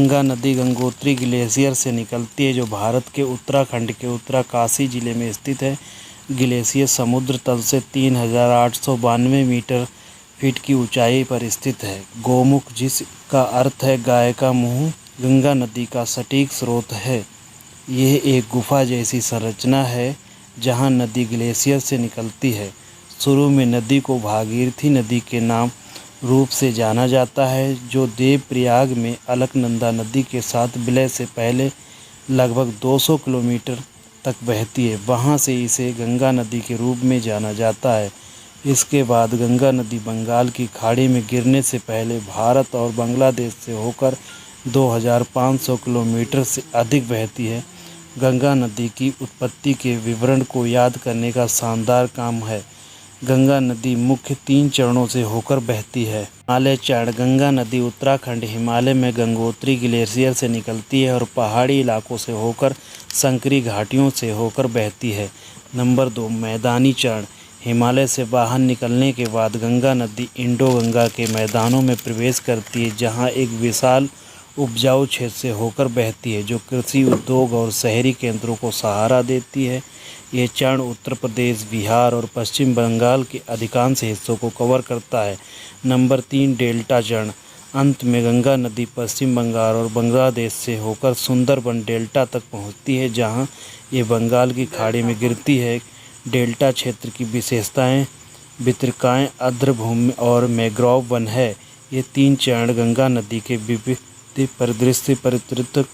गंगा नदी गंगोत्री ग्लेशियर से निकलती है, जो भारत के उत्तराखंड के उत्तरकाशी जिले में स्थित है। ग्लेशियर समुद्र तल से 3892 मीटर फीट की ऊंचाई पर स्थित है। गोमुख, जिसका अर्थ है गाय का मुंह, गंगा नदी का सटीक स्रोत है। यह एक गुफा जैसी संरचना है जहां नदी ग्लेशियर से निकलती है। शुरू में नदी को भागीरथी नदी के नाम रूप से जाना जाता है, जो देवप्रयाग में अलकनंदा नदी के साथ विलय से पहले लगभग 200 किलोमीटर तक बहती है। वहां से इसे गंगा नदी के रूप में जाना जाता है। इसके बाद गंगा नदी बंगाल की खाड़ी में गिरने से पहले भारत और बांग्लादेश से होकर 2500 किलोमीटर से अधिक बहती है। गंगा नदी की उत्पत्ति के विवरण को याद करने का शानदार काम है। गंगा नदी मुख्य 3 चरणों से होकर बहती है। हिमालय चरण। गंगा नदी उत्तराखंड हिमालय में गंगोत्री ग्लेशियर से निकलती है और पहाड़ी इलाकों से होकर संकरी घाटियों से होकर बहती है। नंबर 2, मैदानी चरण। हिमालय से बाहर निकलने के बाद गंगा नदी इंडो गंगा के मैदानों में प्रवेश करती है, जहां एक विशाल उपजाऊ क्षेत्र से होकर बहती है, जो कृषि, उद्योग और शहरी केंद्रों को सहारा देती है। ये चरण उत्तर प्रदेश, बिहार और पश्चिम बंगाल के अधिकांश हिस्सों को कवर करता है। नंबर 3, डेल्टा चरण। अंत में गंगा नदी पश्चिम बंगाल और बांग्लादेश से होकर सुंदरबन डेल्टा तक पहुंचती है, जहां ये बंगाल की खाड़ी में गिरती है। डेल्टा क्षेत्र की विशेषताएं वितरकाएँ, आर्द्रभूमि और मैंग्रोव वन है। ये 3 चरण गंगा नदी के विविध परिदृश्य, पारिस्थितिक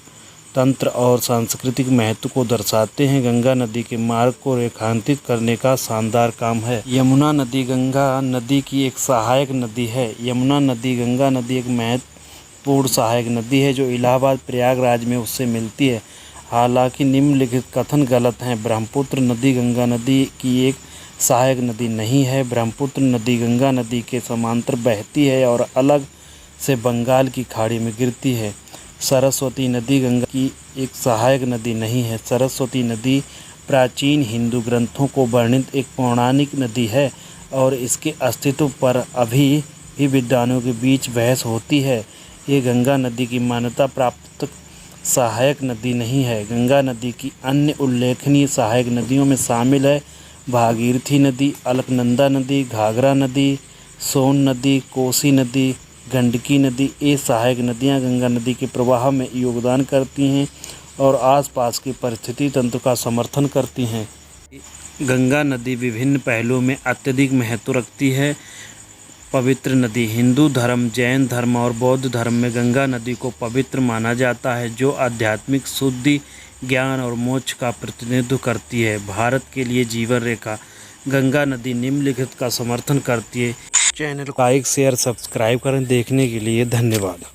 तंत्र और सांस्कृतिक महत्व को दर्शाते हैं। गंगा नदी के मार्ग को रेखांकित करने का शानदार काम है। यमुना नदी गंगा नदी की एक सहायक नदी है। यमुना नदी गंगा नदी एक महत्वपूर्ण सहायक नदी है, जो इलाहाबाद प्रयागराज में उससे मिलती है। हालांकि निम्नलिखित कथन गलत हैं। ब्रह्मपुत्र नदी गंगा नदी की एक सहायक नदी नहीं है। ब्रह्मपुत्र नदी गंगा नदी के समांतर बहती है और अलग से बंगाल की खाड़ी में गिरती है। सरस्वती नदी गंगा की एक सहायक नदी नहीं है। सरस्वती नदी प्राचीन हिंदू ग्रंथों को वर्णित एक पौराणिक नदी है और इसके अस्तित्व पर अभी भी विद्वानों के बीच बहस होती है। ये गंगा नदी की मान्यता प्राप्त सहायक नदी नहीं है। गंगा नदी की अन्य उल्लेखनीय सहायक नदियों में शामिल है भागीरथी नदी, अलकनंदा नदी, घाघरा नदी, सोन नदी, कोसी नदी, गंडकी नदी। ये सहायक नदियाँ गंगा नदी के प्रवाह में योगदान करती हैं और आसपास की परिस्थिति तंत्र का समर्थन करती हैं। गंगा नदी विभिन्न पहलुओं में अत्यधिक महत्व रखती है। पवित्र नदी। हिंदू धर्म, जैन धर्म और बौद्ध धर्म में गंगा नदी को पवित्र माना जाता है, जो आध्यात्मिक शुद्धि, ज्ञान और मोक्ष का प्रतिनिधित्व करती है। भारत के लिए जीवन रेखा। गंगा नदी निम्नलिखित का समर्थन करती है। चैनल को लाइक, शेयर, सब्सक्राइब करें। देखने के लिए धन्यवाद।